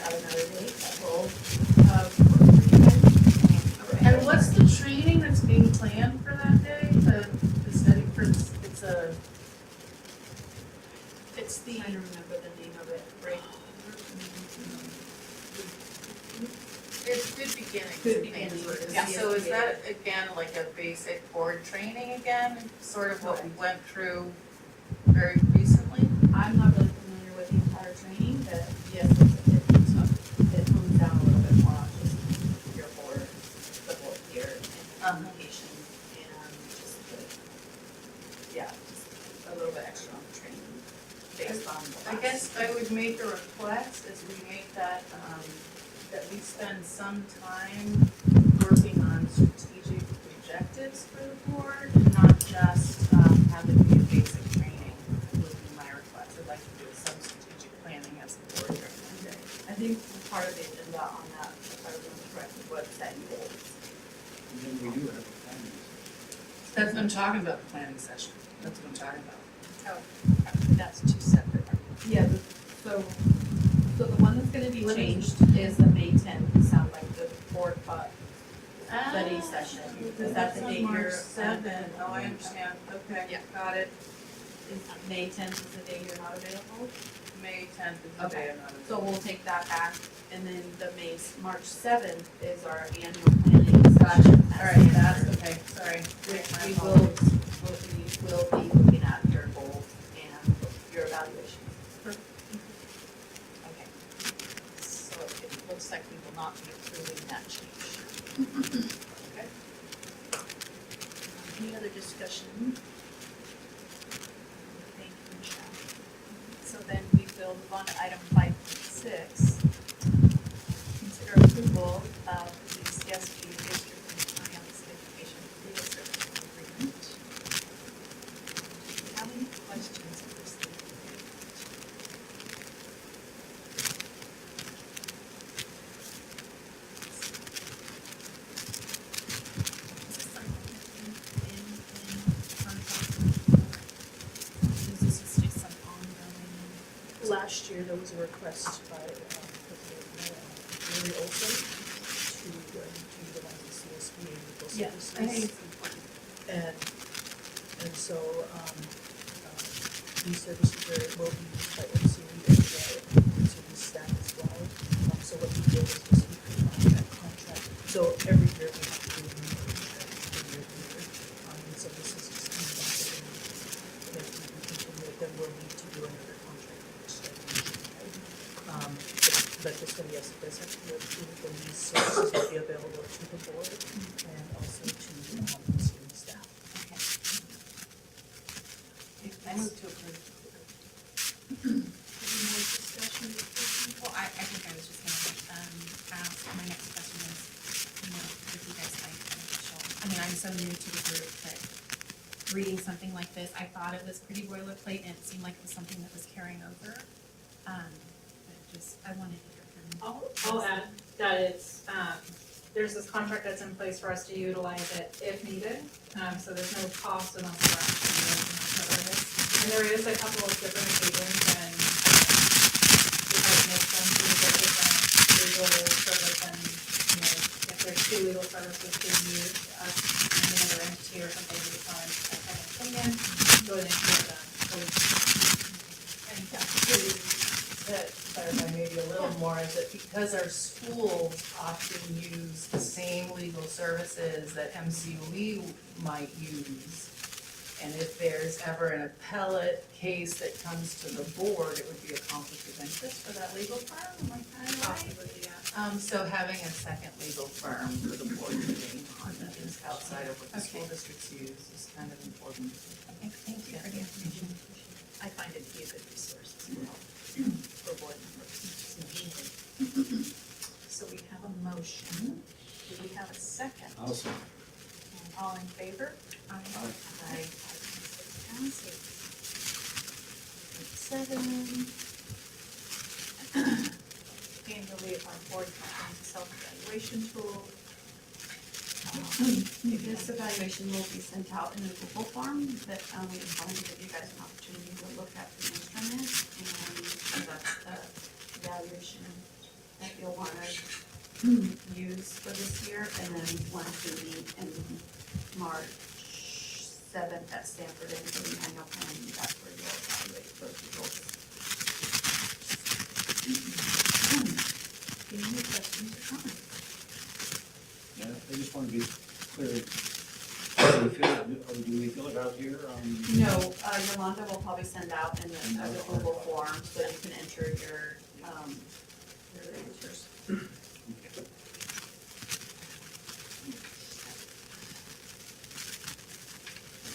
have another date that will, And what's the training that's being planned for that day? The study for, it's the, trying to remember the name of it, right? It's good beginnings. Good I think is beginnings, what it is. yeah. So is that again like a basic board training again, sort of what we went through very recently? I'm not really familiar with the entire training, but yes, it hones down a little bit more on just your board, the board here, and communication, and just just a little bit extra on the training based on the I last. guess I would make a request as we make that, that we spend some time working on strategic objectives for the board, not just, have it be a basic training would be my request. I'd like to do some strategic planning as a board during that day. I think part of the agenda on that, if I remember correctly, was setting goals. And then we do have a planning. that's what I'm talking about, the planning session. That's what I'm talking about. That's two separate. Yeah, so the one that's gonna be changed is the May tenth, sound like the board study session. Is that the date March you're? 7th. Oh, I understand. Okay, Yeah. got it. Is May tenth is the day you're not available? May 10th is the Okay. day I'm not So available. we'll take that back, and then the March seventh is our annual planning session. All right, that's okay. Sorry. Which My we apologies. will be looking at your goals and your evaluation. Okay, so it looks like we will not be approving that change. Okay. Any other discussion? Thank you, Michelle. So then we will move on to item 5.6. Consider approval of the CSB District and Finance Education Legal Services Agreement. Do you have any questions of this legal agreement? Is this something that's in contract? Is this just some ongoing? Last year, there was a request by President Mary Olson to utilize the CSBA legal Yeah, services. I think it's important. And so, these services will be used by MCU and MCU staff as well. So what we did was just we that contract. So every year we have to do a new contract every year. And so this is just kind of like, if we continue it, then we'll need to do another contract next year. But this one, yes, it does have to be approved, and these services will be available to the board and also to MCU staff. I move to approve. Any more discussion? Well, I think I was just gonna, ask, my next question is, if you guys find it beneficial. I mean, I'm so new to the group that reading something like this, I thought it was pretty boilerplate and it seemed like it was something that was carrying over. But I wanted to hear from. I'll add that it's, there's this contract that's in place for us to utilize it if needed. So there's no cost unless we're actually using it for this. And there is a couple of different occasions when, it does make sense to get different legal service and, if there's two legal services being used, us and another entity or something, we find a second opinion, go ahead and get them. And to clarify maybe a little more, is that because our schools often use the same legal services that MCOE might use, and if there's ever an appellate case that comes to the board, it would be a conflict of interest for that legal firm, am I kind of right? Possibly, yeah. So having a second legal firm for the board to lean on that is outside of what the school districts use is kind of important. Okay, thank you for the information. I find it to be a good resource as well for board members. So we have a motion. Do we have a second? Awesome. And all in favor? Aye. Aye. Passes. 7. Annually, our board contains a self-evaluation tool. This evaluation will be sent out in a Google form that we just wanted to give you guys an opportunity to look at the instrument and conduct the evaluation that you'll wanna use for this year, and then one to meet in March 7th at Stanford and the annual plan, that's where you'll evaluate those results. Any questions or comments? Yeah, I just want to be clear. Do we fill it out here? No, Yolanda will probably send out in a Google form, so you can enter your answers.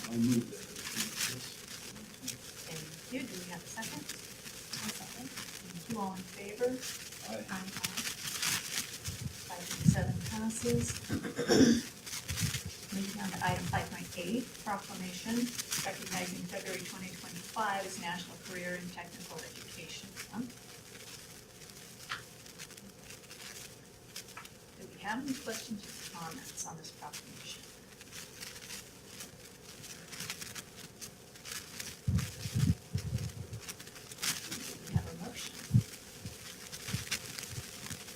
I'll move that. Thank you. Do we have a second? I'll second. Thank you. All in favor? Aye. Aye. 5-7 passes. Moving on to item 5.8, proclamation recognizing February 2025 as National Career and Technical Education Month. Do we have any questions or comments on this proclamation? Do we have a motion?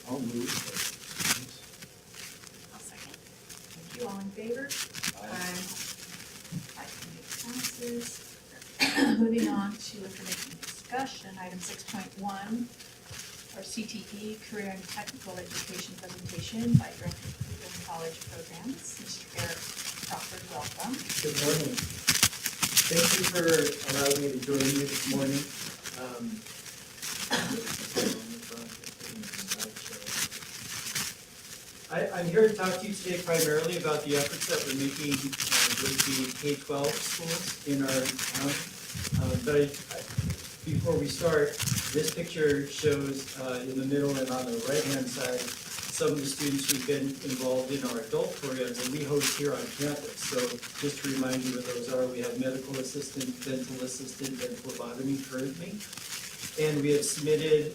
I'll move. I'll second. Thank you. All in favor? Aye. 5.8 passes. Moving on to information discussion, item 6.1, our CTE, Career and Technical Education presentation by Director of Cleveland College Programs, Mr. Eric Crawford, welcome. Good morning. Thank you for allowing me to join you this morning. I'm here to talk to you today primarily about the efforts that we're making with the K-12 schools in our town. Before we start, this picture shows in the middle and on the right-hand side some of the students who've been involved in our adult programs that we host here on campus. So just to remind you what those are, we have medical assistant, dental assistant, and phlebotomy currently. And we have submitted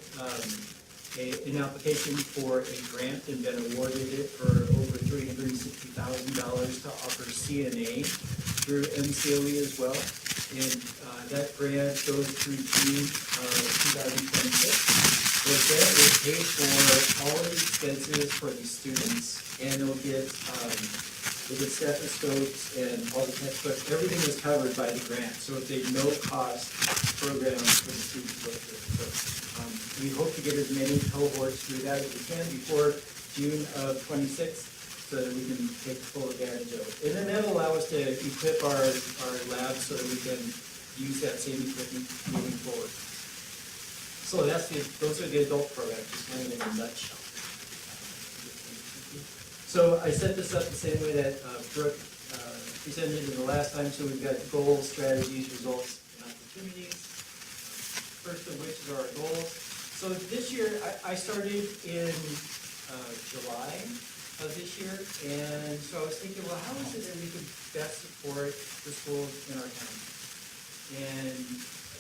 an application for a grant and been awarded it for over $360,000 to offer CNA through MCOE as well. And that grant goes through June of 2026. The grant will pay for all of the expenses for the students, and they'll get stethoscopes and all the textbooks. Everything is covered by the grant, so it's a no-cost program for the students to go through. So we hope to get as many cohorts through that as we can before June of 26, so that we can take full advantage of it. And then that'll allow us to equip our labs so that we can use that same equipment moving forward. So those are the adult programs, just kind of in a nutshell. So I set this up the same way that Brooke presented it the last time. So we've got goals, strategies, results, and opportunities. First of which is our goals. So this year, I started in July of this year, and so I was thinking, well, how is it that we could best support the schools in our county? And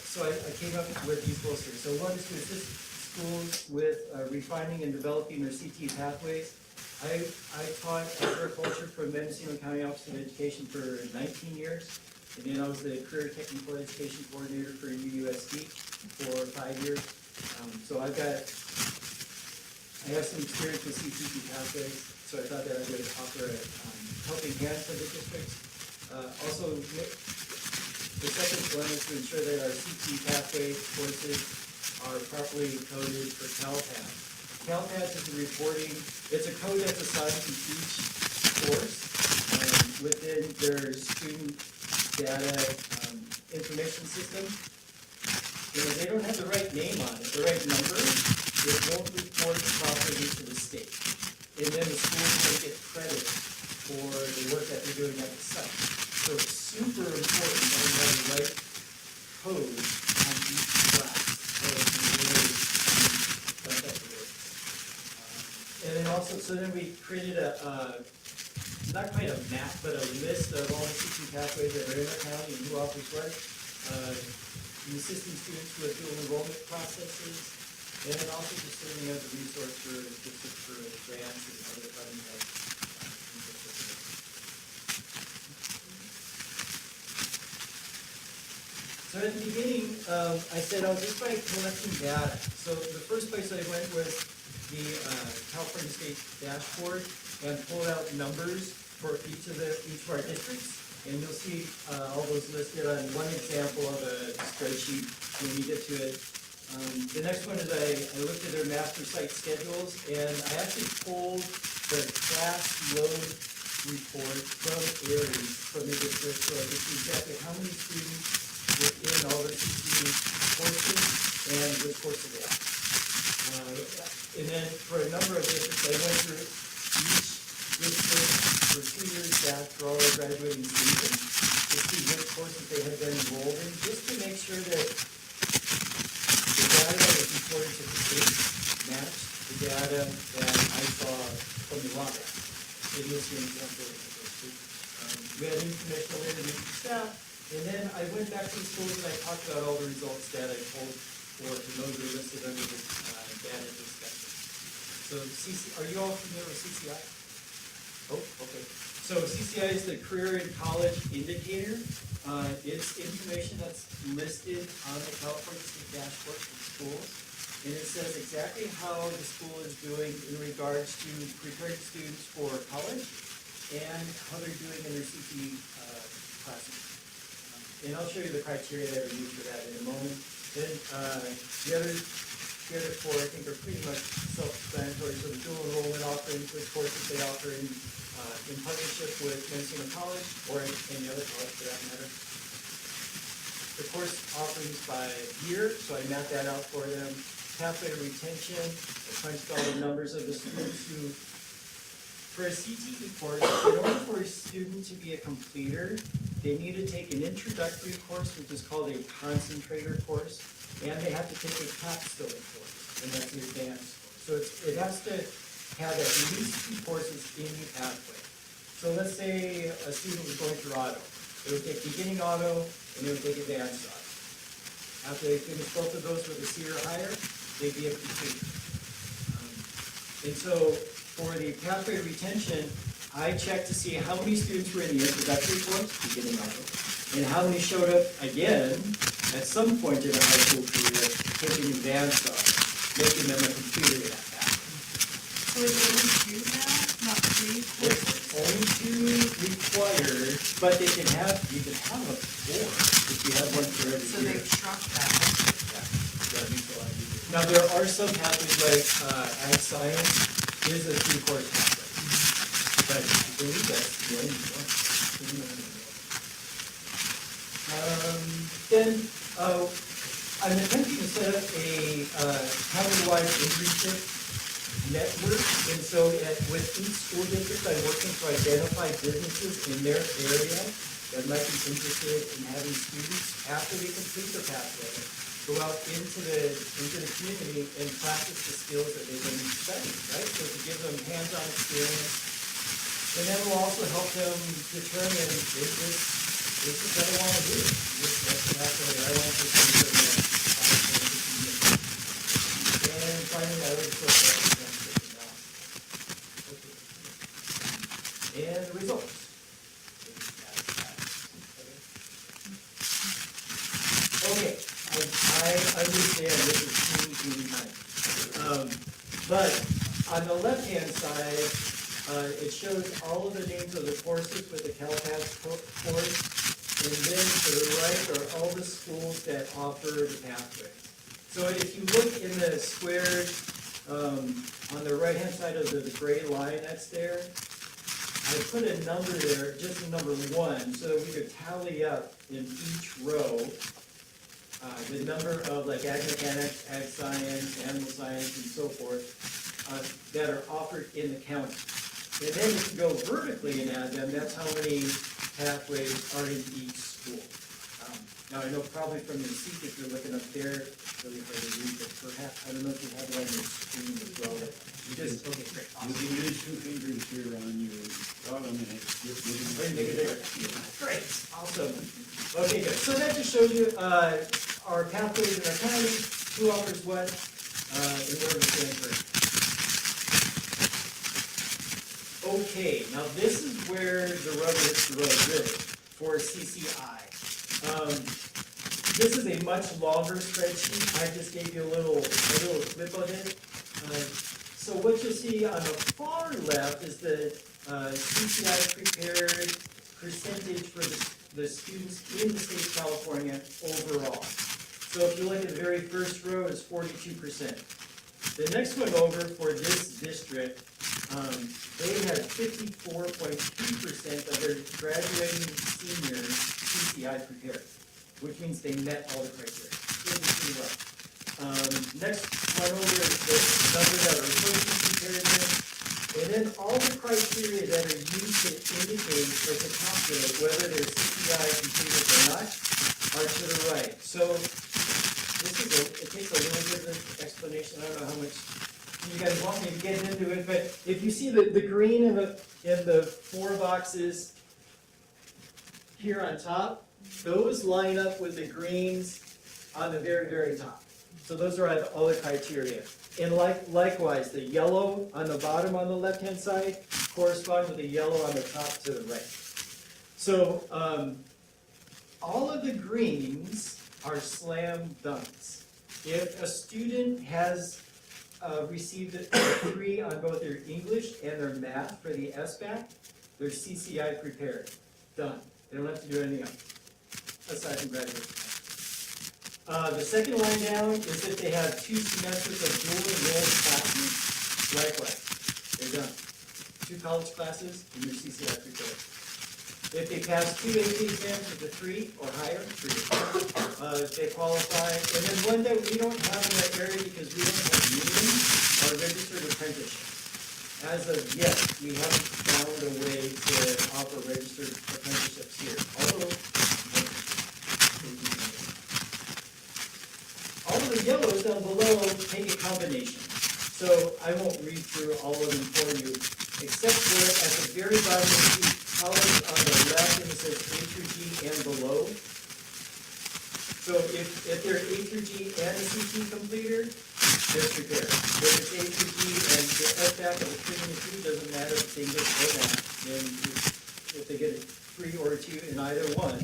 so I came up with these goals here. So one is to assist schools with refining and developing their CTE pathways. I taught agriculture for Mendocino County Office of Education for 19 years, and then I was the Career Technical Education Coordinator for UUSD for 5 years. So I have some experience with CTE pathways, so I thought that I would offer a helping hand to the districts. Also, the second one is to ensure that our CTE pathway courses are properly coded for CalPAS. CalPAS is it's a code that's assigned to each course within their student data information system. And if they don't have the right name on it, the right number, it won't report properly to the state. And then the schools don't get credit for the work that they're doing at the site. So it's super important that we have the right code on each class. So it can really affect the work. And then also, so then we created not quite a map, but a list of all the CTE pathways that are in our county and who offers what. And assisting students with dual enrollment processes, and then also just serving as a resource for districts for grants and other funding that. So at the beginning, I said I'll just by collecting data. So the first place I went was the California State dashboard and pulled out numbers for each of our districts. And you'll see all those listed on one example of a spreadsheet when you get to it. The next one is I looked at their master site schedules, and I actually pulled the class load report from Aries, from the district, so I could see exactly how many students were in all their CTE courses and which courses they are. And then for a number of districts, I went through each district for 2 years back for all their graduating season to see which courses they had been enrolled in, just to make sure that the data that was reported to the state matched the data that I saw from the raw data. And you'll see an example of those two. We had informational interview staff, and then I went back to the schools and I talked about all the results that I pulled forth, and those are listed under this data discussion. So are you all familiar with CCI? Oh, okay. So CCI is the Career in College Indicator. It's information that's listed on the California State dashboard for schools. And it says exactly how the school is doing in regards to preparing students for college and how they're doing in their CTE classes. And I'll show you the criteria that are used for that in a moment. Then the other four, I think, are pretty much self-explanatory. So the dual enrollment offerings, which courses they offer in partnership with Mendocino College or any other college for that matter. The course offerings by year, so I mapped that out for them. Pathway retention, I punched all the numbers of the students who, for a CTE course, in order for a student to be a completer, they need to take an introductory course, which is called a concentrator course, and they have to take a capstone course, and that's the advanced course. So it has to have at least 2 courses in the pathway. So let's say a student was going through auto. They would take beginning auto, and they would take advanced auto. After they finish both of those with a C or higher, they'd be a completer. And so for the pathway retention, I checked to see how many students were in the introductory course, beginning auto, and how many showed up again at some point in their high school career taking advanced auto, making them a completer in that pathway. So is it only 2 now, not 3 courses? Only 2 required, but you can have a 4 if you have one for every So year. they've shrunk that. Now, there are some pathways like ag science is a 3-course pathway. But I believe that's the only one. Then I'm attempting to set up a county-wide internship network, and so with each school district, I'm working to identify businesses in their area that might be interested in having students after they complete the pathway go out into the community and practice the skills that they've been studying, right? So to give them hands-on experience, and then we'll also help them determine if this is what I want to do. That's the pathway I want to do. And finally, I would put and the results. Okay, I understand this is really nice. But on the left-hand side, it shows all of the names of the courses with the CalPass course. And then to the right are all the schools that offer the pathway. So if you look in the squares on the right-hand side of the gray line that's there, I put a number there, just a number 1, so that we could tally up in each row the number of like ag mechanics, ag science, animal science, and so forth that are offered in the county. And then if you go vertically and add them, that's how many pathways are in each school. Now I know probably from your seat, if you're looking up there, it's really hard to read, but perhaps, I don't know if you have it on your screen as well. You just, okay, great. You can use 2 fingers here on your bottom and Or you make it bigger. Great, awesome. Okay, good. So that just shows you our pathways in our county, who offers what, and where we stand for. Okay, now this is where the rubber hits the road, really, for CCI. This is a much longer spreadsheet. I just gave you a little clip of it. So what you'll see on the far left is the CCI prepared percentage for the students in the state of California overall. So if you look at the very first row, it's 42%. The next one over for this district, they had 54.2% of their graduating seniors CCI prepared, which means they met all the criteria. Really pretty well. Next one over is the number that are approaching preparedness, and then all the criteria that are used to indicate or to calculate whether they're CCI completed or not are to the right. So this is it takes a little bit of explanation. I don't know how much you guys want me to get into it, but if you see the green in the 4 boxes here on top, those line up with the greens on the very, very top. So those are all the criteria. And likewise, the yellow on the bottom on the left-hand side correspond with the yellow on the top to the right. So all of the greens are slam dunks. If a student has received a 3 on both their English and their math for the SBAC, they're CCI prepared. Done. They don't have to do anything else, aside from graduation. The second line down is if they have 2 semesters of dual enrolled classes, likewise, they're done. 2 college classes, and you're CCI prepared. If they pass 2 AP exams with a 3 or higher, 3. If they qualify, and then one that we don't have in that area because we don't have unions are registered apprenticeships. As of yet, we haven't found a way to offer registered apprenticeships here. Although, all of the yellows down below take a combination. So I won't read through all of them for you, except for at the very bottom of the column on the left, and it says A through G and below. So if they're A through G and a CT completer, they're prepared. If it's A through G and the SBAC of a 3 and a 2, doesn't matter if it's English or math. And if they get a 3 or a 2 in either one,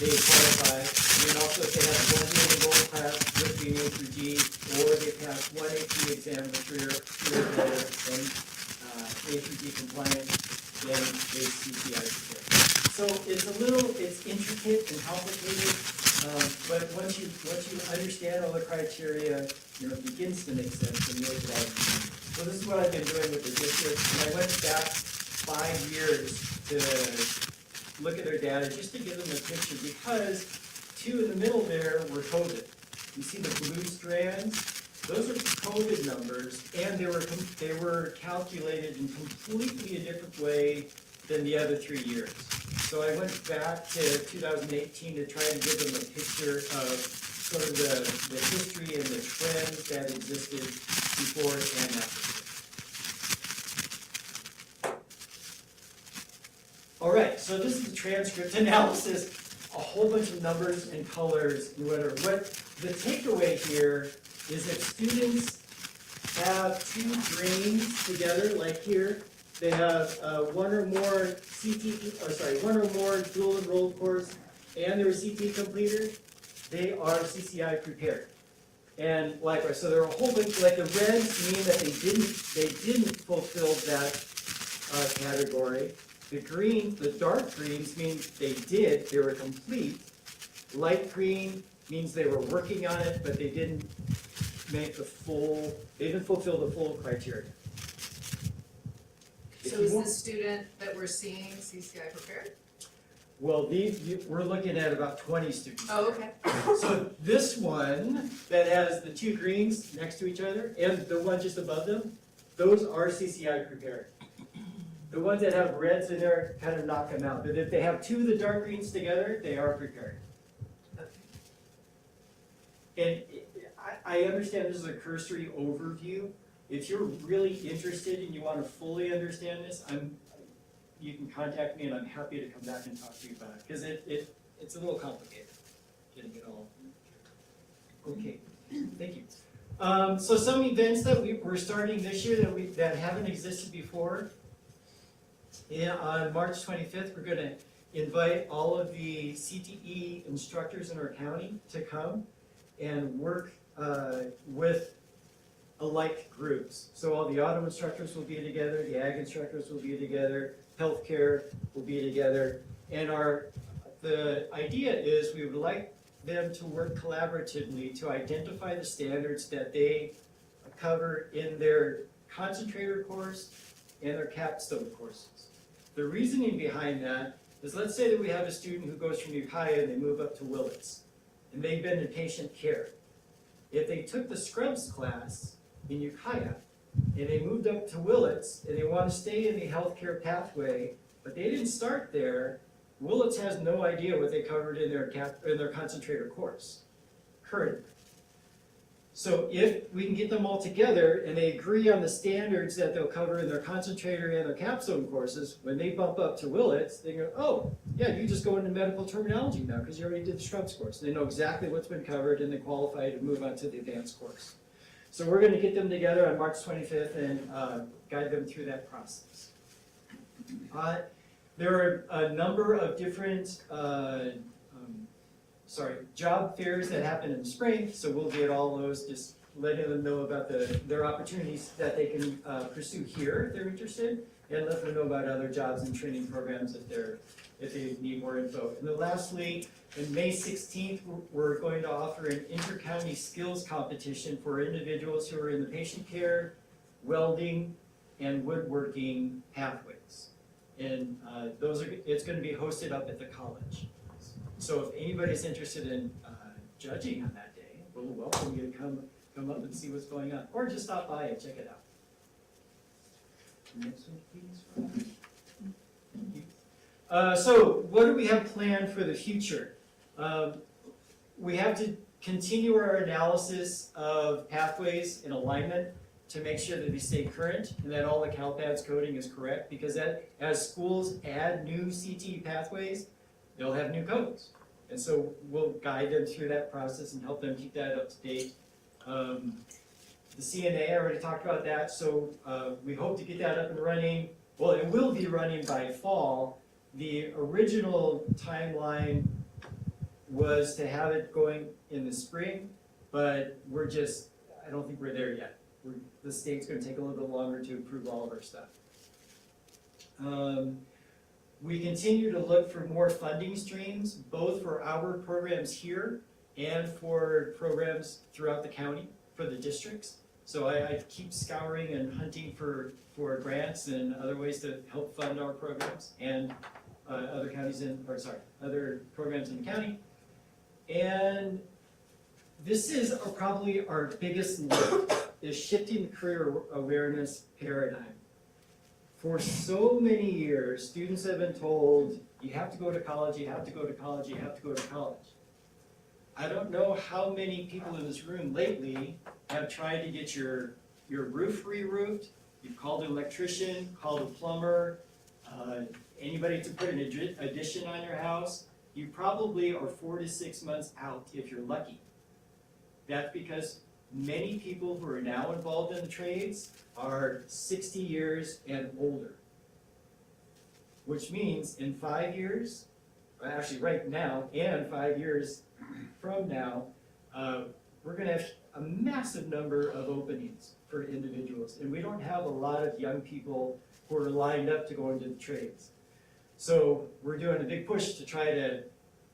they qualify. And also if they have 1 dual enrolled class with being A through G, or they pass 1 AP exam with 3 or better, and A through G compliant, then they CCI prepared. So it's intricate and complicated, but once you understand all the criteria, it begins to make sense and really well. So this is what I've been doing with the district, and I went back 5 years to look at their data just to give them a picture, because 2 in the middle there were COVID. You see the blue strands? Those are COVID numbers, and they were calculated in completely a different way than the other 3 years. So I went back to 2018 to try and give them a picture of sort of the history and the trends that existed before and after. All right, so this is the transcript analysis, a whole bunch of numbers and colors and whatever. What the takeaway here is if students have 2 greens together, like here, they have 1 or more one or more dual enrolled course, and they're a CT completer, they are CCI prepared. And likewise, so there are a whole bunch, like the reds mean that they didn't fulfill that category. The greens, the dark greens mean they did, they were complete. Light green means they were working on it, but they didn't fulfill the full criteria. So is this student that we're seeing CCI prepared? Well, we're looking at about 20 students. Oh, okay. So this one that has the 2 greens next to each other and the one just above them, those are CCI prepared. The ones that have reds in there kind of knock them out. But if they have 2 of the dark greens together, they are prepared. And I understand this is a cursory overview. If you're really interested and you want to fully understand this, you can contact me and I'm happy to come back and talk to you about it, because it's a little complicated getting it all. Okay, thank you. So some events that we're starting this year that haven't existed before. On March 25th, we're going to invite all of the CTE instructors in our county to come and work with alike groups. So all the auto instructors will be together, the ag instructors will be together, healthcare will be together. And the idea is we would like them to work collaboratively to identify the standards that they cover in their concentrator course and their capstone courses. The reasoning behind that is, let's say that we have a student who goes from Ukiah and they move up to Willits, and they've been in patient care. If they took the scrubs class in Ukiah and they moved up to Willits and they want to stay in the healthcare pathway, but they didn't start there, Willits has no idea what they covered in their concentrator course currently. So if we can get them all together and they agree on the standards that they'll cover in their concentrator and their capstone courses, when they bump up to Willits, they go, oh, yeah, you just go into medical terminology now because you already did the scrubs course. They know exactly what's been covered and they qualify to move on to the advanced course. So we're going to get them together on March 25th and guide them through that process. There are a number of different job fairs that happen in the spring, so we'll get all those, just letting them know about their opportunities that they can pursue here if they're interested, and let them know about other jobs and training programs if they need more info. And then lastly, on May 16th, we're going to offer an inter-county skills competition for individuals who are in the patient care, welding, and woodworking pathways. And it's going to be hosted up at the college. So if anybody's interested in judging on that day, we'll welcome you to come up and see what's going on, or just stop by and check it out. Next one, please. Thank you. So what do we have planned for the future? We have to continue our analysis of pathways and alignment to make sure that they stay current and that all the CalPADS coding is correct, because as schools add new CTE pathways, they'll have new codes. And so we'll guide them through that process and help them keep that up to date. The CNA, I already talked about that, so we hope to get that up and running. Well, it will be running by fall. The original timeline was to have it going in the spring, but I don't think we're there yet. The state's going to take a little bit longer to approve all of our stuff. We continue to look for more funding streams, both for our programs here and for programs throughout the county, for the districts. So I keep scouring and hunting for grants and other ways to help fund our programs and other programs in the county. And this is probably our biggest lift, is shifting the career awareness paradigm. For so many years, students have been told, you have to go to college, you have to go to college, you have to go to college. I don't know how many people in this room lately have tried to get your roof re-roofed. You've called an electrician, called a plumber, anybody to put an addition on your house. You probably are 4 to 6 months out if you're lucky. That's because many people who are now involved in the trades are 60 years and older. Which means in 5 years, actually right now, and 5 years from now, we're going to have a massive number of openings for individuals. And we don't have a lot of young people who are lined up to go into the trades. So we're doing a big push to try to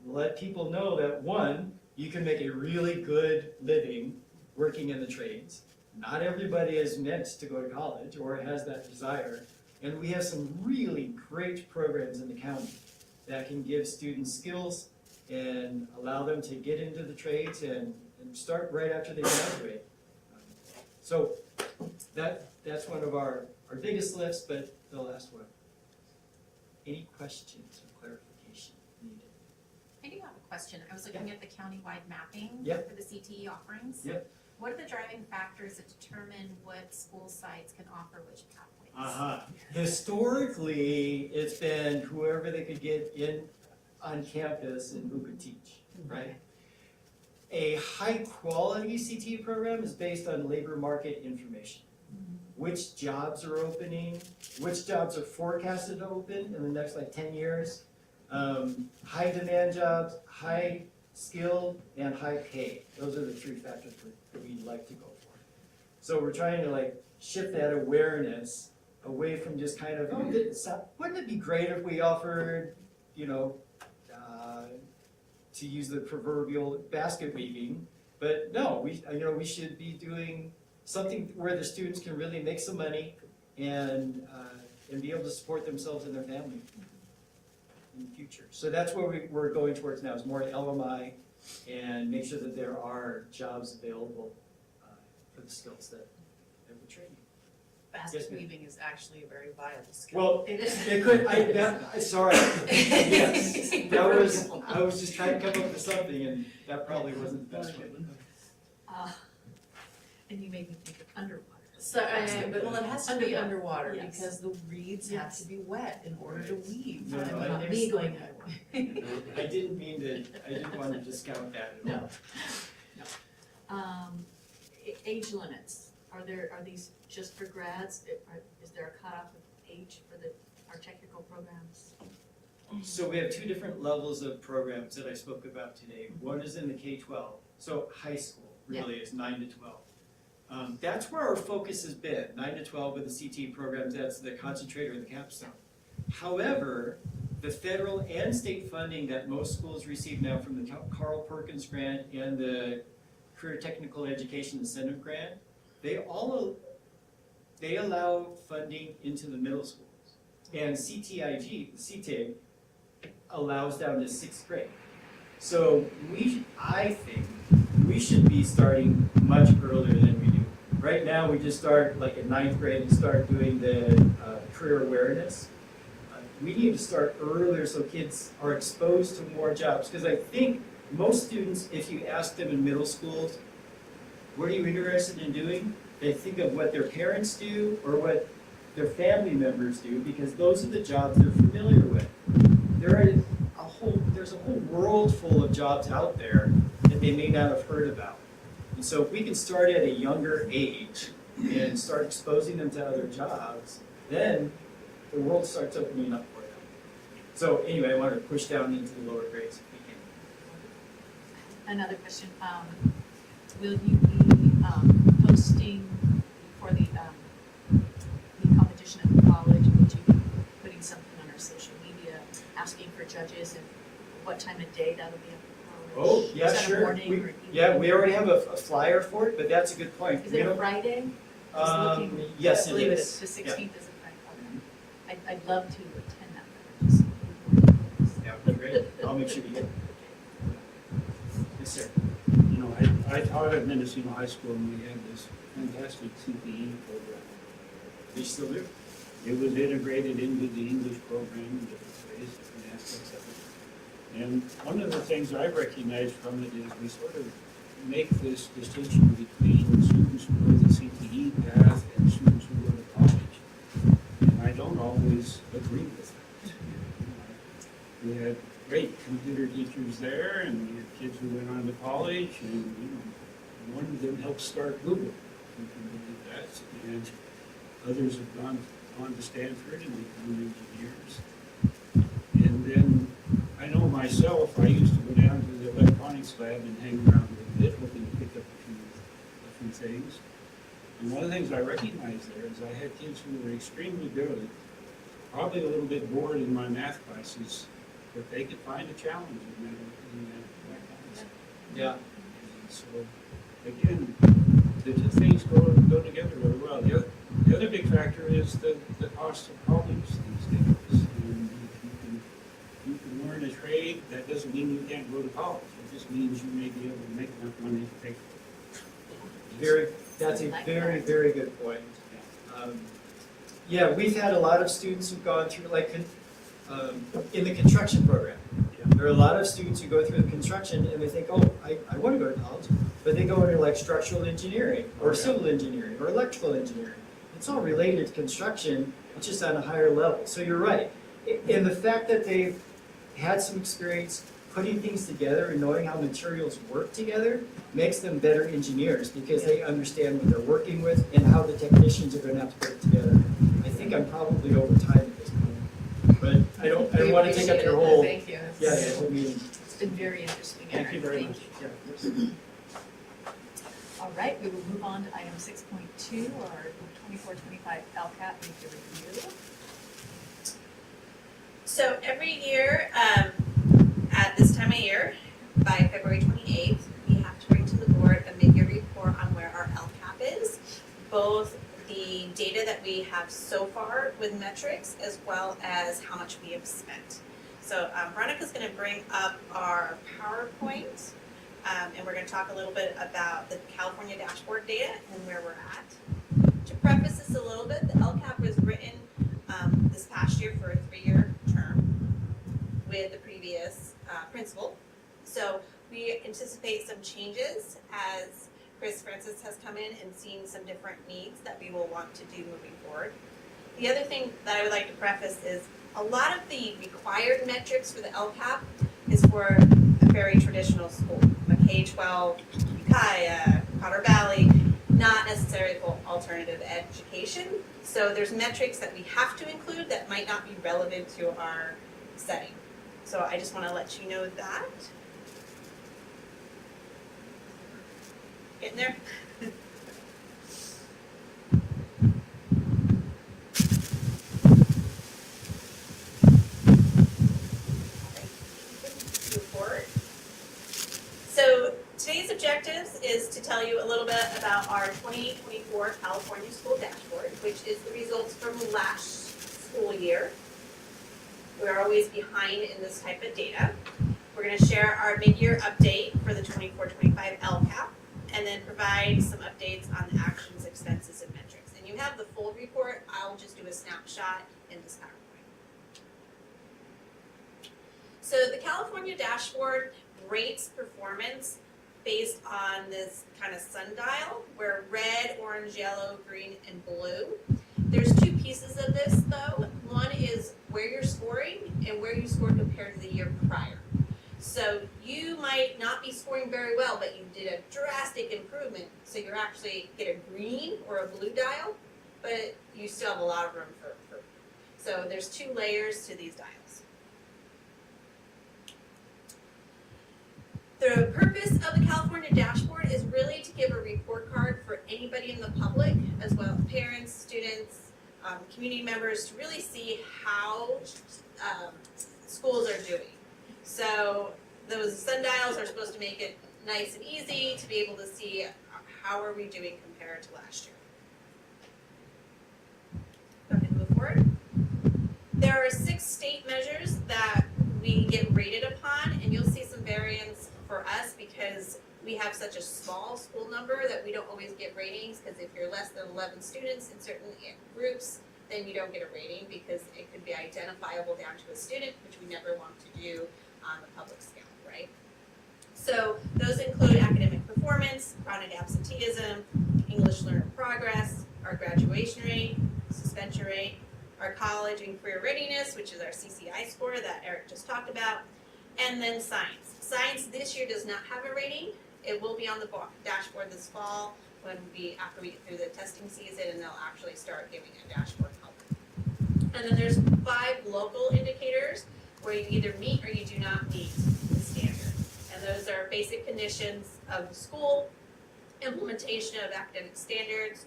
let people know that, one, you can make a really good living working in the trades. Not everybody is meant to go to college or has that desire. And we have some really great programs in the county that can give students skills and allow them to get into the trades and start right after they graduate. So that's one of our biggest lifts, but the last one. Any questions or clarification needed? I do have a question. I was looking at the countywide mapping Yep. for the CTE offerings. Yep. What are the driving factors that determine what school sites can offer which pathways? Historically, it's been whoever they could get in on campus and who could teach, right? A high-quality CTE program is based on labor market information. Which jobs are opening, which jobs are forecasted to open in the next 10 years. High demand jobs, high skill, and high pay. Those are the three factors that we like to go for. So we're trying to like shift that awareness away from just kind of, oh, wouldn't it be great if we offered, you know, to use the proverbial basket weaving, but no, we should be doing something where the students can really make some money and be able to support themselves and their family in the future. So that's where we're going towards now, is more LMI and make sure that there are jobs available for the skills that we're training. Basket Yes, ma'am. weaving is actually a very viable skill. Well, It is. it could, sorry, yes, I was just trying to come up with something and that probably wasn't the best one. And you made me think of underwater. So, well, it has to be underwater Yes. because the reeds have to be wet in order to weave. No, no, I mean, I- there's me like- going I didn't want to discount that at all. Age limits, are these just for grads? Is there a cutoff of age for our technical programs? So we have two different levels of programs that I spoke about today. One is in the K-12, so high school really is 9 to 12. That's where our focus has been, 9 to 12 with the CTE programs, that's the concentrator and the capstone. However, the federal and state funding that most schools receive now from the Carl Perkins Grant and the Career Technical Education Incentive Grant, they allow funding into the middle schools. And CTIG, CTIG, allows down to 6th grade. So I think we should be starting much earlier than we do. Right now, we just start like in 9th grade and start doing the career awareness. We need to start earlier so kids are exposed to more jobs. Because I think most students, if you ask them in middle schools, what are you interested in doing? They think of what their parents do or what their family members do because those are the jobs they're familiar with. There's a whole world full of jobs out there that they may not have heard about. And so if we can start at a younger age and start exposing them to other jobs, then the world starts opening up for them. So anyway, I wanted to push down into the lower grades if we can. Another question, will you be posting for the competition at the college? Would you be putting something on our social media, asking for judges and what time of day that'll be at the college? Oh, yeah, Is that a sure. morning or evening? Yeah, we already have a flyer for it, but that's a good point. Is We it a don't- Friday? Yes, I it believe is. The Yeah. 16th is a Friday. Okay. I'd love to attend that, but just. That would be great. I'll make sure you get it. Yes, sir. You know, I taught at Mendocino High School and we had this fantastic CPE program. They still do. It was integrated into the English program, the various different aspects of it. And one of the things I recognize from it is we sort of make this distinction between students who go the CTE path and students who go to college. And I don't always agree with that. We had great computer teachers there, and we had kids who went on to college, and one of them helped start Google, if you can believe that. And others have gone on to Stanford and become engineers. And then I know myself, I used to go down to the electronics lab and hang around a little bit, hoping to pick up a few things. And one of the things I recognized there is I had kids who were extremely good, probably a little bit bored in my math classes, but they could find a challenge in that class. Yeah. And so, again, the two things go together really well. The other big factor is the cost of college these days. And if you can learn a trade, that doesn't mean you can't go to college. It just means you may be able to make enough money to pay for it. That's a very, very good point. Yeah, we've had a lot of students who've gone through, like, in the construction program. There are a lot of students who go through the construction and they think, oh, I want to go to college, but they go into like structural engineering or civil engineering or electrical engineering. It's all related to construction, it's just on a higher level. So you're right. And the fact that they've had some experience putting things together and knowing how materials work together makes them better engineers because they understand what they're working with and how the technicians are going to have to put it together. I think I'm probably over time at this point, but I don't want to take up your whole, Thank you. yeah, whole meeting. It's been very interesting, Thank Eric. you very much. Yeah. All right, we will move on to item 6.2, our 24-25 LCAT mid-year review. So every year, at this time of year, by February 28th, we have to bring to the board a mid-year report on where our LCAP is, both the data that we have so far with metrics as well as how much we have spent. So Veronica's going to bring up our PowerPoint, and we're going to talk a little bit about the California dashboard data and where we're at. To preface this a little bit, the LCAP was written this past year for a 3-year term with the previous principal. So we anticipate some changes as Chris Francis has come in and seen some different needs that we will want to do moving forward. The other thing that I would like to preface is a lot of the required metrics for the LCAP is for a very traditional school, a K-12, Ukiah, Potter Valley, not necessarily for alternative education. So there's metrics that we have to include that might not be relevant to our setting. So I just want to let you know that. Getting there? Move forward. So today's objectives is to tell you a little bit about our 2024 California School Dashboard, which is the results from last school year. We're always behind in this type of data. We're going to share our mid-year update for the 24-25 LCAP, and then provide some updates on the actions, expenses, and metrics. And you have the full report. I'll just do a snapshot in this PowerPoint. So the California dashboard rates performance based on this kind of sundial, where red, orange, yellow, green, and blue. There's two pieces of this though. One is where you're scoring and where you scored compared to the year prior. So you might not be scoring very well, but you did a drastic improvement. So you're actually get a green or a blue dial, but you still have a lot of room for improvement. So there's 2 layers to these dials. The purpose of the California dashboard is really to give a report card for anybody in the public, as well as parents, students, community members, to really see how schools are doing. So those sundials are supposed to make it nice and easy to be able to see how are we doing compared to last year. Go ahead and move forward. There are 6 state measures that we get rated upon, and you'll see some variance for us because we have such a small school number that we don't always get ratings, because if you're less than 11 students in certain groups, then you don't get a rating because it could be identifiable down to a student, which we never want to do on the public scale, right? So those include academic performance, chronic absenteeism, English learner progress, our graduation rate, suspension rate, our college and career readiness, which is our CCI score that Eric just talked about, and then science. Science this year does not have a rating. It will be on the dashboard this fall after we get through the testing season, and they'll actually start giving a dashboard help. And then there's 5 local indicators where you either meet or you do not meet the standard. And those are basic conditions of the school, implementation of academic standards,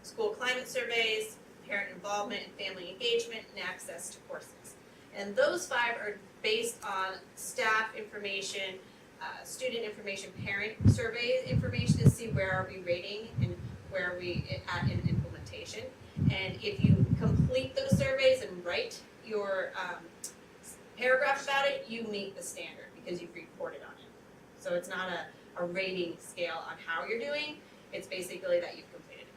school climate surveys, parent involvement and family engagement, and access to courses. And those 5 are based on staff information, student information, parent survey information to see where are we rating and where are we at in implementation. And if you complete those surveys and write your paragraph about it, you meet the standard because you've reported on it. So it's not a rating scale on how you're doing, it's basically that you've completed it.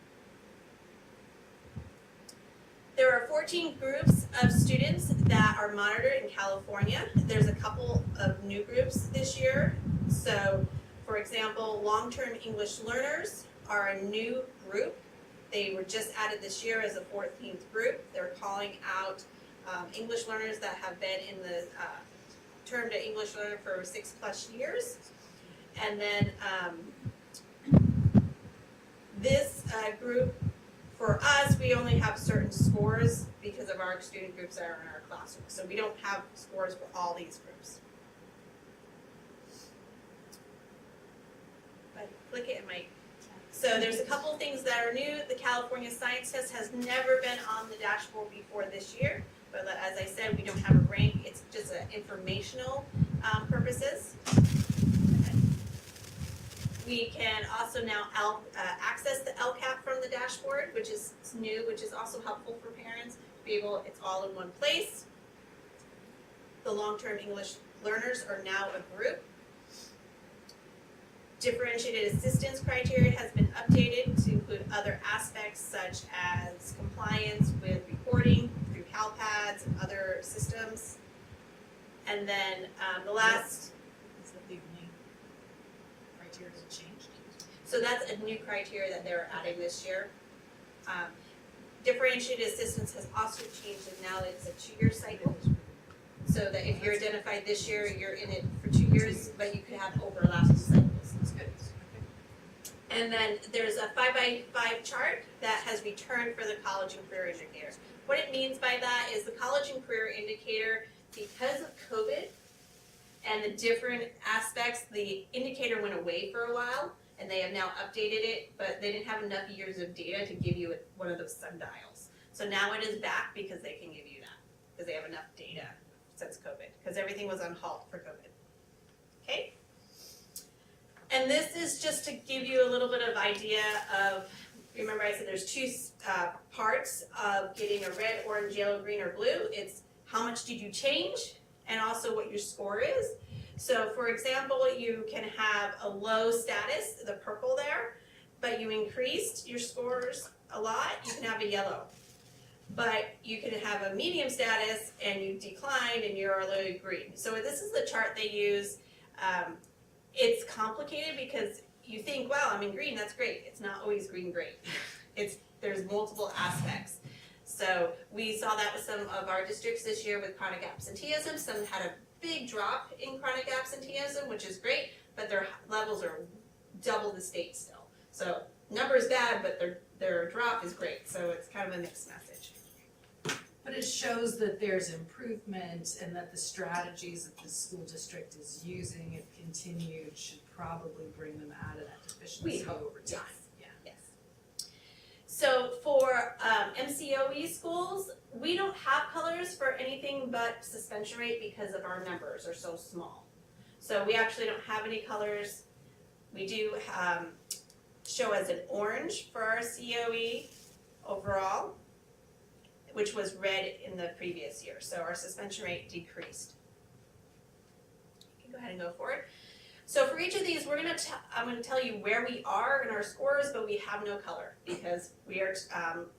There are 14 groups of students that are monitored in California. There's a couple of new groups this year. So, for example, long-term English learners are a new group. They were just added this year as a 14th group. They're calling out English learners that have been in the term to English learner for 6+ years. And then this group, for us, we only have certain scores because of our student groups that are in our classroom. So we don't have scores for all these groups. But click it, it might So there's a couple things that are new. The California Science Test has never been on the dashboard before this year. But as I said, we don't have a rank, it's just informational purposes. We can also now access the LCAP from the dashboard, which is new, which is also helpful for parents to be able, it's all in one place. The long-term English learners are now a group. Differentiated assistance criteria has been updated to include other aspects such as compliance with reporting through CalPads and other systems. And then the last, Is that the only criteria that changed? so that's a new criteria that they're adding this year. Differentiated assistance has also changed, and now it's a 2-year cycle. So that if you're identified this year, you're in it for 2 years, but you could have overlapping cycles. That's good. And then there's a 5x5 chart that has returned for the college and career indicator. What it means by that is the college and career indicator, because of COVID and the different aspects, the indicator went away for a while, and they have now updated it, but they didn't have enough years of data to give you one of those sundials. So now it is back because they can give you that, because they have enough data since COVID, because everything was on halt for COVID. Okay? And this is just to give you a little bit of idea of, remember I said there's 2 parts of getting a red, orange, yellow, green, or blue. It's how much did you change, and also what your score is. So for example, you can have a low status, the purple there, but you increased your scores a lot, you can have a yellow. But you can have a medium status and you declined and you're a little green. So this is the chart they use. It's complicated because you think, wow, I'm in green, that's great. It's not always green great. There's multiple aspects. So we saw that with some of our districts this year with chronic absenteeism. Some had a big drop in chronic absenteeism, which is great, but their levels are double the state still. So number is bad, but their drop is great. So it's kind of a mixed message. But it shows that there's improvement and that the strategies that the school district is using, if continued, should probably bring them out of that deficiency over time. Yes. So for MCOE schools, we don't have colors for anything but suspension rate because of our numbers are so small. So we actually don't have any colors. We do show as an orange for our COE overall, which was red in the previous year. So our suspension rate decreased. You can go ahead and go forward. So for each of these, I'm gonna tell you where we are in our scores, but we have no color because we are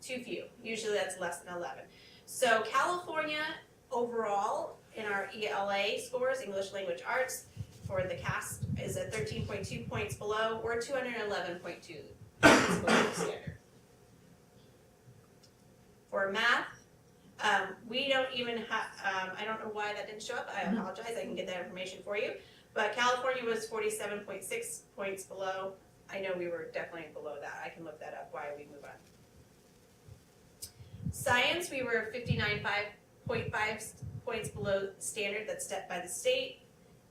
too few. Usually that's less than 11. So California overall in our ELA scores, English Language Arts, for the CAST is at 13.2 points below. We're 211.2 points below the standard. For math, we don't even have, I don't know why that didn't show up, I apologize, I can get that information for you. But California was 47.6 points below. I know we were definitely below that, I can look that up while we move on. Science, we were 59.5 points below standard that's set by the state.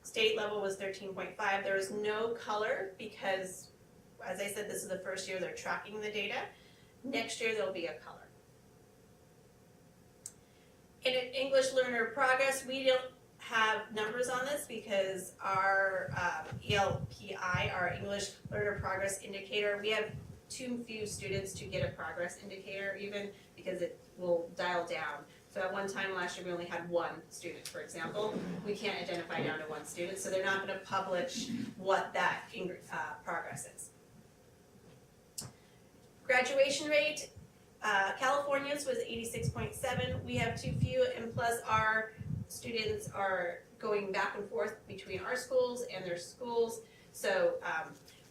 State level was 13.5. There was no color because, as I said, this is the first year they're tracking the data. Next year there'll be a color. In English learner progress, we don't have numbers on this because our ELPI, our English learner progress indicator, we have too few students to get a progress indicator even because it will dial down. So at one time last year we only had 1 student, for example. We can't identify down to 1 student, so they're not going to publish what that progress is. Graduation rate, California's was 86.7. We have too few, and plus our students are going back and forth between our schools and their schools. So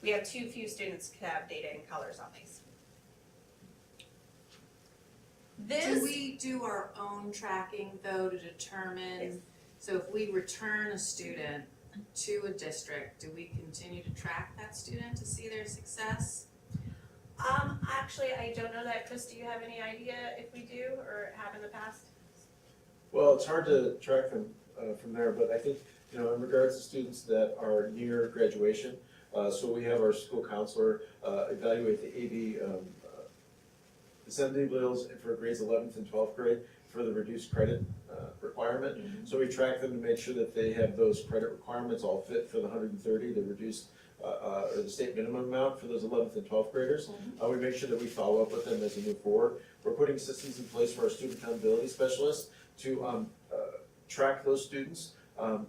we have too few students to have data in colors on these. Do we do our own tracking though to determine, Yes. so if we return a student to a district, do we continue to track that student to see their success? Actually, I don't know that. Chris, do you have any idea if we do or have in the past? Well, it's hard to track from there, but I think, in regards to students that are near graduation, So we have our school counselor evaluate the AB assembly bills for grades 11th and 12th grade for the reduced credit requirement. So we track them to make sure that they have those credit requirements all fit for the 130, the reduced or the state minimum amount for those 11th and 12th graders. We make sure that we follow up with them as we move forward. We're putting systems in place for our student accountability specialists to track those students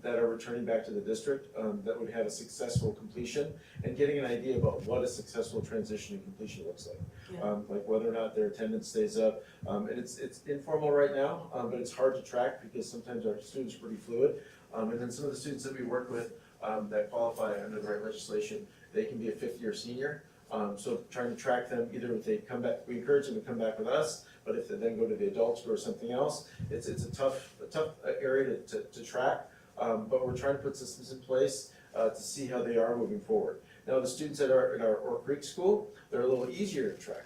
that are returning back to the district that would have a successful completion, and getting an idea about what a successful transition and completion looks like. Like whether or not their attendance stays up. And it's informal right now, but it's hard to track because sometimes our students are pretty fluid. And then some of the students that we work with that qualify under the right legislation, they can be a fifth-year senior. So trying to track them, either if they come back, we encourage them to come back with us, but if they then go to the adult school or something else, it's a tough area to track. But we're trying to put systems in place to see how they are moving forward. Now, the students at our Oak Creek school, they're a little easier to track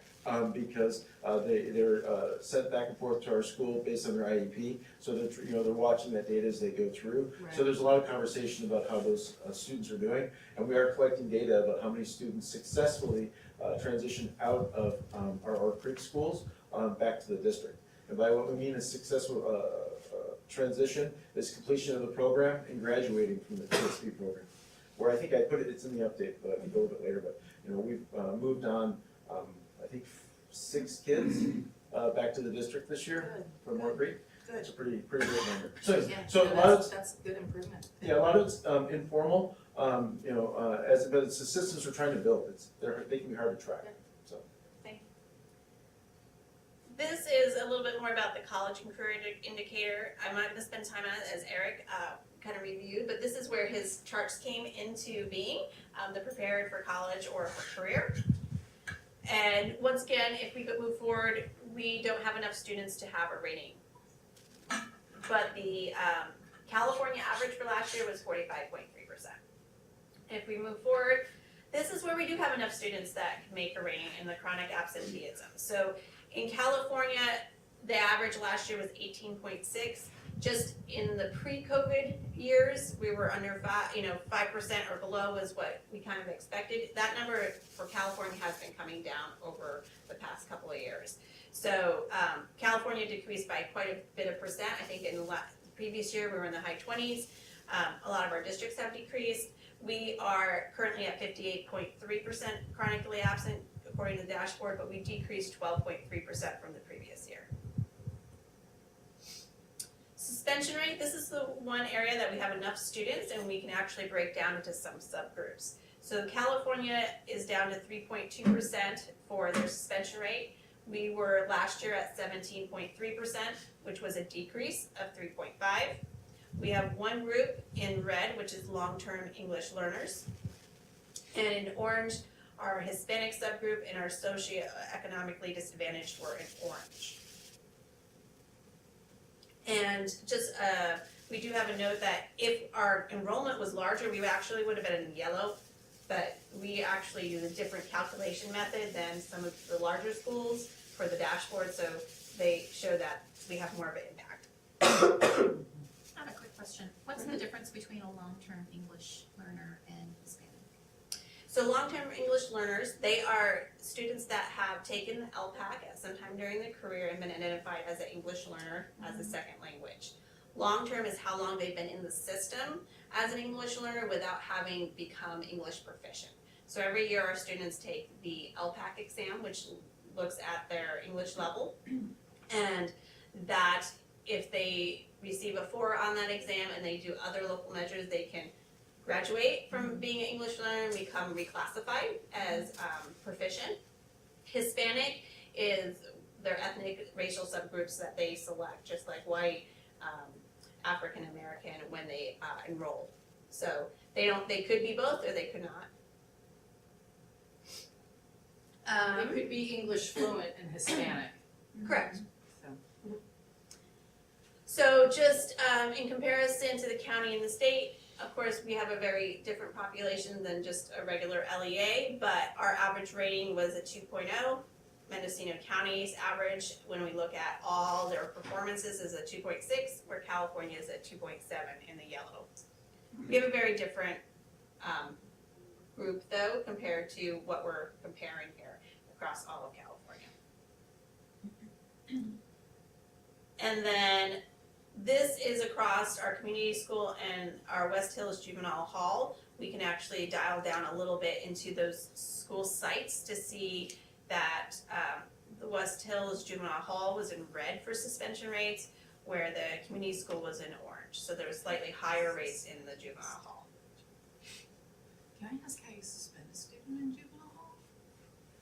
because they're sent back and forth to our school based on their IEP. So they're watching that data as they go through. Right. So there's a lot of conversation about how those students are doing, and we are collecting data about how many students successfully transition out of our Oak Creek schools back to the district. And by what we mean is successful transition is completion of the program and graduating from the PSP program. Where I think I put it, it's in the update, but I can go a bit later, but we've moved on, I think 6 kids back to the district this year from Moore Creek. It's a pretty great number. So a lot of, That's good improvement. yeah, a lot of it's informal, but it's the systems we're trying to build. They can be hard to track. This is a little bit more about the college and career indicator. I'm not gonna spend time on it as Eric kind of reviewed, but this is where his charts came into being, the prepared for college or for career. And once again, if we could move forward, we don't have enough students to have a rating. But the California average for last year was 45.3%. If we move forward, this is where we do have enough students that can make a rating in the chronic absenteeism. So in California, the average last year was 18.6. Just in the pre-COVID years, we were under 5% or below was what we kind of expected. That number for California has been coming down over the past couple of years. So California decreased by quite a bit of percent. I think in the previous year we were in the high 20s. A lot of our districts have decreased. We are currently at 58.3% chronically absent according to the dashboard, but we decreased 12.3% from the previous year. Suspension rate, this is the one area that we have enough students and we can actually break down into some subgroups. So California is down to 3.2% for their suspension rate. We were last year at 17.3%, which was a decrease of 3.5. We have one group in red, which is long-term English learners. And in orange, our Hispanic subgroup and our socioeconomically disadvantaged were in orange. And just, we do have a note that if our enrollment was larger, we actually would have been in yellow, but we actually use a different calculation method than some of the larger schools for the dashboard, so they show that we have more of an impact. I have a quick question. What's the difference between a long-term English learner and Hispanic? So long-term English learners, they are students that have taken the LPAC at some time during their career and been identified as an English learner as a second language. Long-term is how long they've been in the system as an English learner without having become English proficient. So every year our students take the LPAC exam, which looks at their English level, and that if they receive a 4 on that exam and they do other local measures, they can graduate from being an English learner and become reclassified as proficient. Hispanic is their ethnic racial subgroups that they select, just like white, African American when they enroll. So they could be both or they could not. It could be English fluent and Hispanic. Correct. So. So just in comparison to the county and the state, of course, we have a very different population than just a regular LEA, but our average rating was a 2.0. Mendocino County's average, when we look at all their performances, is a 2.6, where California is at 2.7 in the yellow. We have a very different group though, compared to what we're comparing here across all of California. And then this is across our community school and our West Hills Juvenile Hall. We can actually dial down a little bit into those school sites to see that the West Hills Juvenile Hall was in red for suspension rates, where the community school was in orange. So there was slightly higher rates in the juvenile hall. Can I ask how you suspend a student in juvenile hall?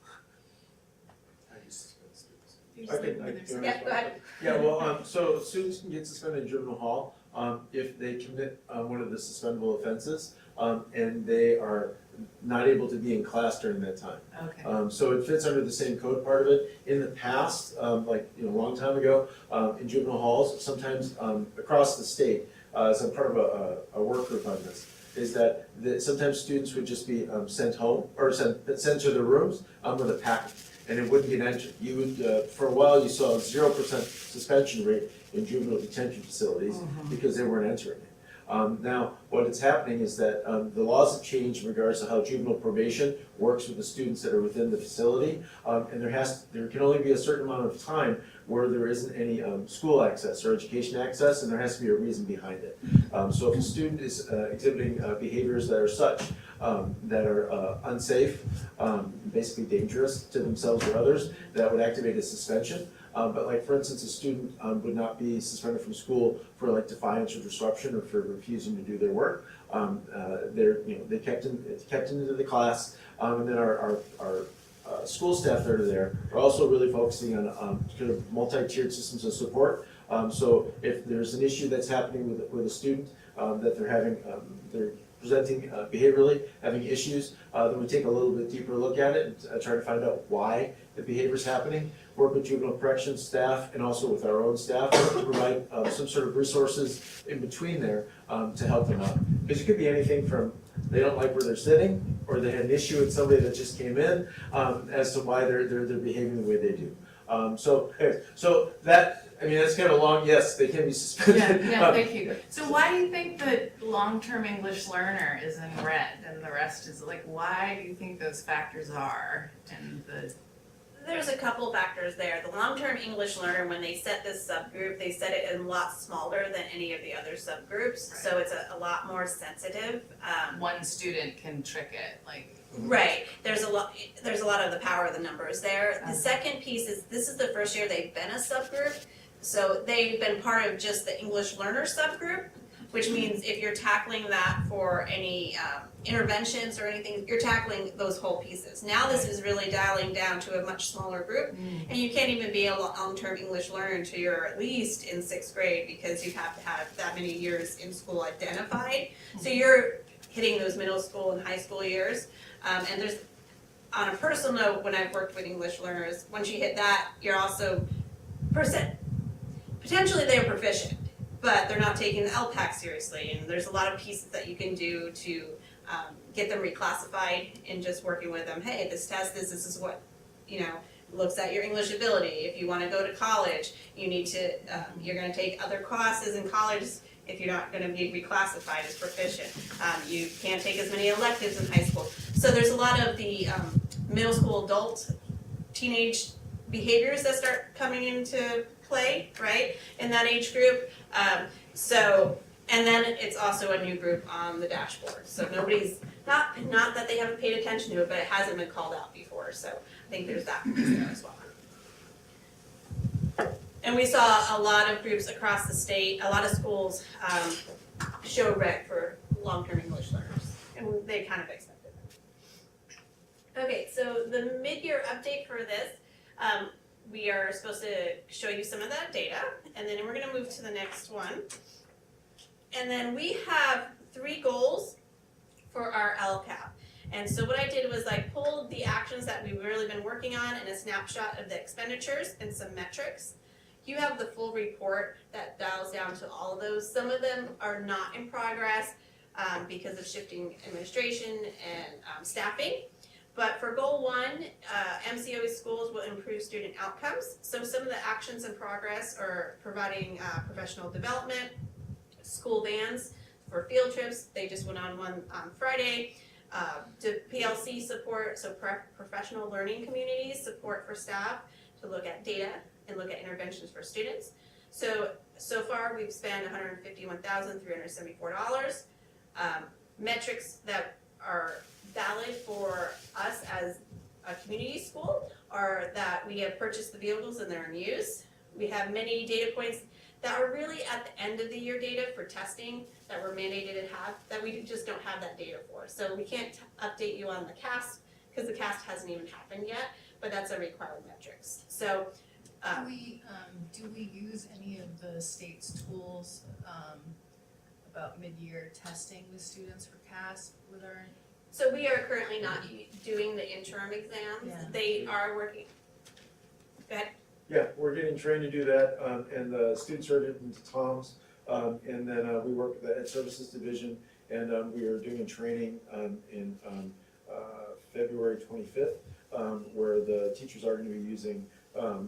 How do you suspend students? They I just can- like, I when can- they're Yeah, go ahead. Yeah, well, so students can get suspended in juvenile hall, if they commit, one of the suspendable offenses, and they are not able to be in class during that time. Okay. So it fits under the same code part of it. In the past, like, a long time ago, in juvenile halls, sometimes, across the state, as I'm part of a work group on this, is that sometimes students would just be, sent home, or sent to their rooms, with a packet, and it wouldn't get entered. You would, for a while, you saw a 0% suspension rate in juvenile detention facilities because they weren't entering it. Now, what is happening is that the laws have changed in regards to how juvenile probation works with the students that are within the facility, and there can only be a certain amount of time where there isn't any school access or education access, and there has to be a reason behind it. So if a student is exhibiting behaviors that are such, that are unsafe, basically dangerous to themselves or others, that would activate a suspension. But like, for instance, a student would not be suspended from school for like defiance or disruption or for refusing to do their work. They kept into the class, and then our school staff that are there are also really focusing on kind of multi-tiered systems of support. So if there's an issue that's happening with a student that they're presenting behaviorally, having issues, then we take a little bit deeper look at it and try to find out why the behavior is happening. Work with juvenile corrections staff and also with our own staff to provide some sort of resources in between there to help them out. Because it could be anything from they don't like where they're sitting, or they had an issue with somebody that just came in, as to why they're behaving the way they do. So that, I mean, that's kind of a long, yes, they can be suspended. Yeah, thank you. So why do you think the long-term English learner is in red and the rest is like, why do you think those factors are in the? There's a couple factors there. The long-term English learner, when they set this subgroup, they set it a lot smaller than any of the other subgroups, so it's a lot more sensitive. One student can trick it, like. Right, there's a lot of the power of the numbers there. The second piece is, this is the first year they've been a subgroup, so they've been part of just the English learner subgroup, which means if you're tackling that for any interventions or anything, you're tackling those whole pieces. Now this is really dialing down to a much smaller group, and you can't even be a long-term English learner until you're at least in 6th grade, because you have to have that many years in school identified. So you're hitting those middle school and high school years. And there's, on a personal note, when I've worked with English learners, once you hit that, you're also potentially they're proficient, but they're not taking the LPAC seriously, and there's a lot of pieces that you can do to get them reclassified and just working with them. Hey, this test this is what, looks at your English ability. If you want to go to college, you need to, you're going to take other classes in college if you're not going to be reclassified as proficient. You can't take as many electives in high school. So there's a lot of the middle school adult teenage behaviors that start coming into play, right, in that age group. And then it's also a new group on the dashboard. So nobody's, not that they haven't paid attention to it, but it hasn't been called out before. So I think there's that piece there as well. And we saw a lot of groups across the state, a lot of schools show red for long-term English learners, and they kind of expected that. Okay, so the mid-year update for this, we are supposed to show you some of that data, and then we're gonna move to the next one. And then we have 3 goals for our LCAP. And so what I did was I pulled the actions that we've really been working on and a snapshot of the expenditures and some metrics. You have the full report that dials down to all of those. Some of them are not in progress because of shifting administration and staffing. But for goal 1, MCOE schools will improve student outcomes. So some of the actions in progress are providing professional development, school bands for field trips. They just went on one on Friday. To PLC support, so professional learning communities, support for staff to look at data and look at interventions for students. So far, we've spent $151,374. Metrics that are valid for us as a community school are that we have purchased the vehicles and they're in use. We have many data points that are really at the end of the year data for testing that we're mandated to have, that we just don't have that data for. So we can't update you on the CAST, because the CAST hasn't even happened yet, but that's a required metrics. So, Do we use any of the state's tools, about mid-year testing with students for CAS with our? so we are currently not doing the interim exams. Yeah. They are working. Go ahead. Yeah, we're getting trained to do that, and the students are into TOMS, and then we work with the Ed Services Division, and we are doing training in February 25th, where the teachers are going to be using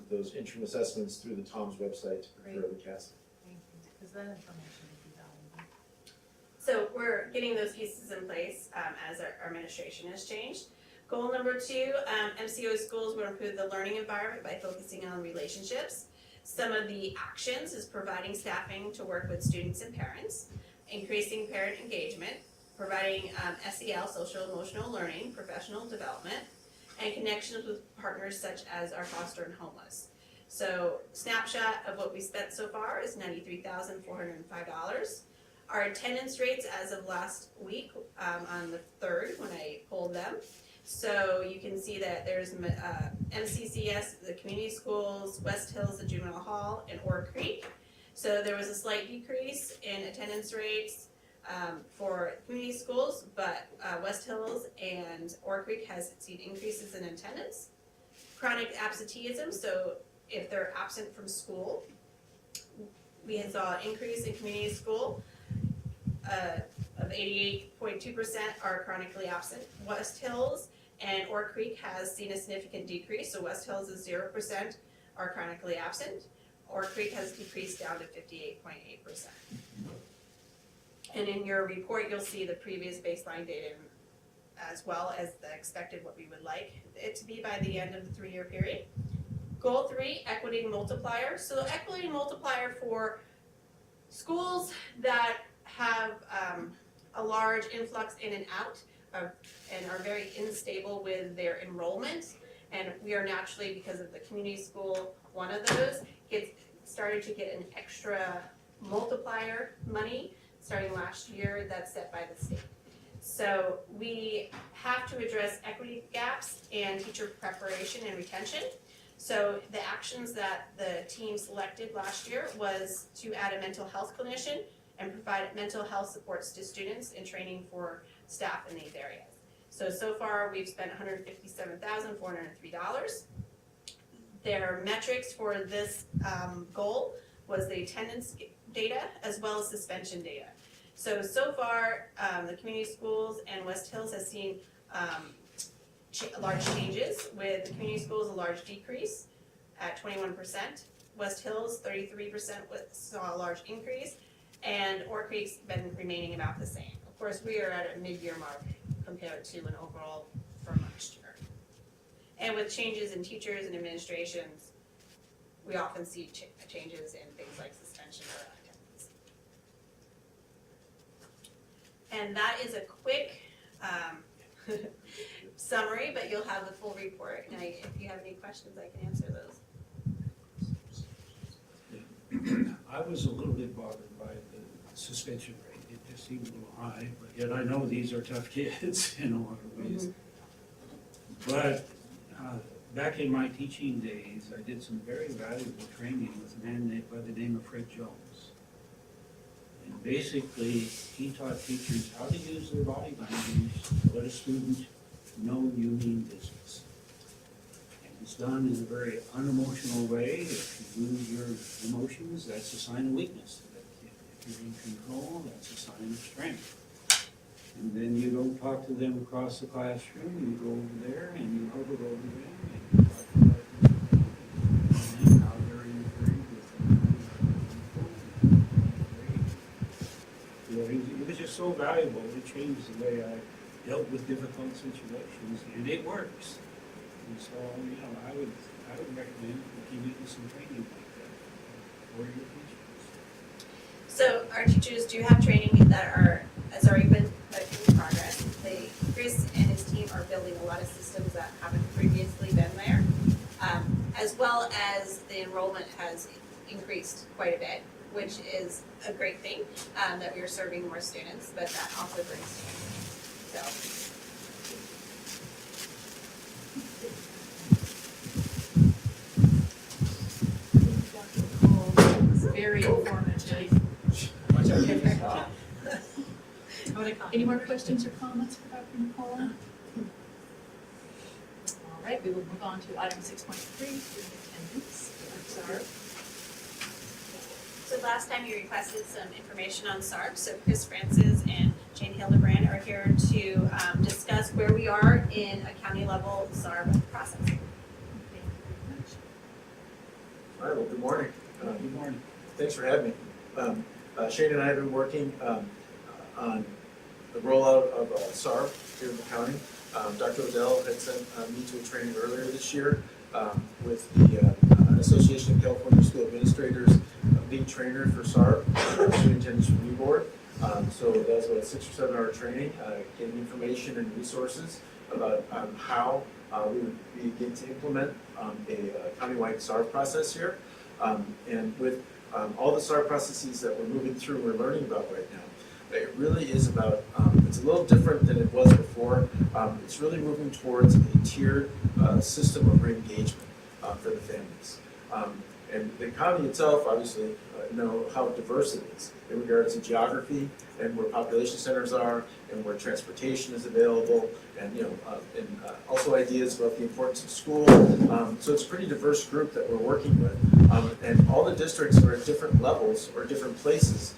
those interim assessments through the TOMS website to prepare the CAS. Because that information would be valuable. So we're getting those pieces in place as our administration has changed. Goal number 2, MCO schools will improve the learning environment by focusing on relationships. Some of the actions is providing staffing to work with students and parents, increasing parent engagement, providing SEL, social emotional learning, professional development, and connections with partners such as our foster and homeless. So snapshot of what we spent so far is $93,405. Our attendance rates as of last week on the 3rd when I pulled them. So you can see that there's MCCS, the community schools, West Hills, the juvenile hall, and Ore Creek. So there was a slight decrease in attendance rates for community schools, but West Hills and Ore Creek has seen increases in attendance. Chronic absenteeism, so if they're absent from school, we saw an increase in community school of 88.2% are chronically absent. West Hills and Ore Creek has seen a significant decrease, so West Hills is 0% are chronically absent. Ore Creek has decreased down to 58.8%. And in your report, you'll see the previous baseline data as well as the expected what we would like it to be by the end of the 3-year period. Goal 3, equity multiplier. So the equity multiplier for schools that have a large influx in and out and are very unstable with their enrollment. And we are naturally, because of the community school, one of those, started to get an extra multiplier money starting last year that's set by the state. So we have to address equity gaps and teacher preparation and retention. So the actions that the team selected last year was to add a mental health clinician and provide mental health supports to students and training for staff in these areas. So far we've spent $157,403. Their metrics for this goal was the attendance data as well as suspension data. So far, the community schools and West Hills has seen large changes, with the community schools a large decrease at 21%. West Hills, 33% saw a large increase, and Ore Creek's been remaining about the same. Of course, we are at a mid-year mark compared to an overall from last year. And with changes in teachers and administrations, we often see changes in things like suspension or attendance. And that is a quick summary, but you'll have the full report. And if you have any questions, I can answer those. I was a little bit bothered by the suspension rate. It just seemed a little high, but yet I know these are tough kids in a lot of ways. But back in my teaching days, I did some very valuable training with a man by the name of Fred Jones. And basically, he taught teachers how to use their body language to let a student know you mean business. And it's done in a very unemotional way. If you lose your emotions, that's a sign of weakness. If you're in control, that's a sign of strength. And then you don't talk to them across the classroom, you go over there and you hover over them and you talk about them and how they're interfering with them. It was just so valuable, it changed the way I dealt with difficult situations, and it works. And so, you know, I would recommend looking into some training like that for your teachers. So our teachers do have training that has already been in progress. Chris and his team are building a lot of systems that haven't previously been there, as well as the enrollment has increased quite a bit, which is a great thing, that we are serving more students, but that also brings students. So. It's very informative. Watch out, you just stop. Any more questions or comments for Dr. Nicola? All right, we will move on to item 6.3, student attendance. Sorry. So last time you requested some information on SARB, so Chris Francis and Jane Hildebrand are here to discuss where we are in a county level SARB process. Thank you very much. All right, well, good morning. Good morning. Thanks for having me. Shane and I have been working on the rollout of SARB here in the county. Dr. Odell had sent me to a training earlier this year with the Association of California School Administrators lead trainer for SARB, Student Attendance Review Board. So that was about a 6 or 7 hour training, getting information and resources about how we would begin to implement a countywide SARB process here. And with all the SARB processes that we're moving through, we're learning about right now, it really is about, it's a little different than it was before. It's really moving towards a tiered system of re-engagement for the families. And the county itself, obviously, know how diverse it is in regards to geography and where population centers are and where transportation is available, and also ideas about the importance of school. So it's a pretty diverse group that we're working with, and all the districts are at different levels or different places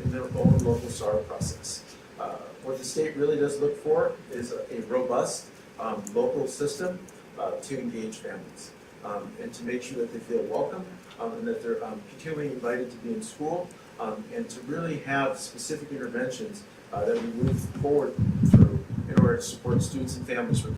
in their own local SARB process. What the state really does look for is a robust local system to engage families. And to make sure that they feel welcome, and that they're continually invited to be in school, and to really have specific interventions that we move forward through in order to support students and families